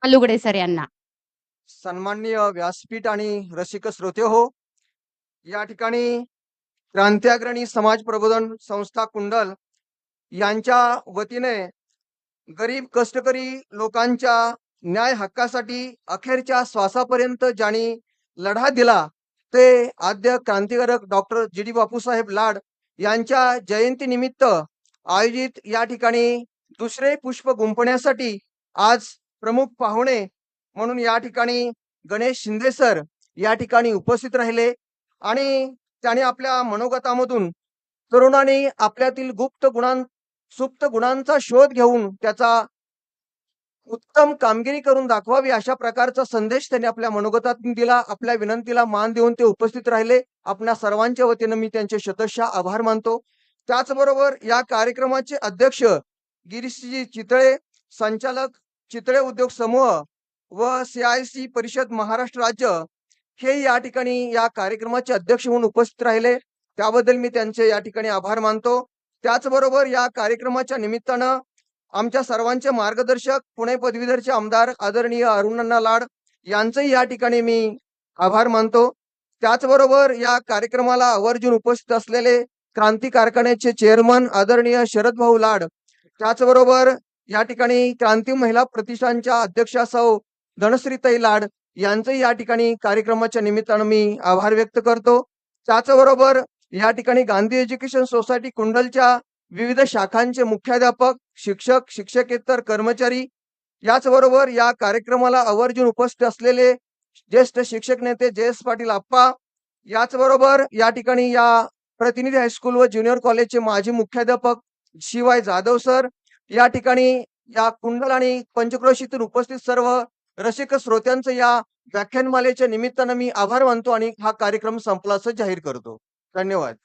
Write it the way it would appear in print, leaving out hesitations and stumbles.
अलुगडे sir यांना. सन्माननीय व्यासपीठ आणि रसिक श्रोते हो, या ठिकाणी क्रांतिअग्रणी समाज प्रबोधन संस्था कुंडल यांच्या वतीने गरीब कष्टकरी लोकांच्या न्याय हक्कासाठी अखेरच्या श्वासापर्यंत ज्यांनी लढा दिला ते आद्य क्रांतिकारक डॉक्टर जी.डी. बापूसाहेब लाड यांच्या जयंतीनिमित्त आयोजित या ठिकाणी दुसरे पुष्प गुंफण्यासाठी आज प्रमुख पाहुणे म्हणून या ठिकाणी गणेश शिंदे सर या ठिकाणी उपस्थित राहिले आणि त्याने आपल्या मनोगतामधून तरुणांनी आपल्यातील सुप्त गुणांचा शोध घेऊन त्याचा उत्तम कामगिरी करून दाखवावी अशा प्रकारचा संदेश त्यांनी आपल्या मनोगतातून दिला. आपल्या विनंतीला मान देऊन ते उपस्थित राहिले. आपल्या सर्वांच्या वतीनं मी त्यांचे शतशः आभार मानतो. त्याचबरोबर या कार्यक्रमाचे अध्यक्ष गिरीशजी चितळे, संचालक चितळे उद्योग समूह व CIC परिषद महाराष्ट्र राज्य हे या ठिकाणी या कार्यक्रमाचे अध्यक्ष म्हणून उपस्थित राहिले. त्याबद्दल मी त्यांचे या ठिकाणी आभार मानतो. त्याचबरोबर या कार्यक्रमाच्या निमित्तानं आमच्या सर्वांचे मार्गदर्शक पुणे पदवीधरचे आमदार आदरणीय अरुणअण्णा लाड यांचंही या ठिकाणी मी आभार मानतो. त्याचबरोबर या कार्यक्रमाला आवर्जून उपस्थित असलेले क्रांती कारखान्याचे चेअरमन आदरणीय शरद भाऊ लाड, त्याचबरोबर या ठिकाणी क्रांती महिला प्रतिष्ठानच्या अध्यक्षा सौ धनश्रीताई लाड यांचंही या ठिकाणी कार्यक्रमाच्या निमित्तानं मी आभार व्यक्त करतो. त्याचबरोबर या ठिकाणी गांधी एज्युकेशन सोसायटी कुंडलच्या विविध शाखांचे मुख्याध्यापक, शिक्षक, शिक्षकेतर कर्मचारी, याचबरोबर या कार्यक्रमाला आवर्जून उपस्थित असलेले ज्येष्ठ शिक्षक नेते JS पाटील आप्पा, याचबरोबर या ठिकाणी या प्रतिनिधी हायस्कूल व ज्युनियर कॉलेजचे माजी मुख्याध्यापक शिवाय जाधव सर, या ठिकाणी या कुंडल आणि पंचक्रोशीतून उपस्थित सर्व रसिक श्रोत्यांचं या व्याख्यानमालेच्या निमित्तानं मी आभार मानतो आणि हा कार्यक्रम संपला असं जाहीर करतो. धन्यवाद.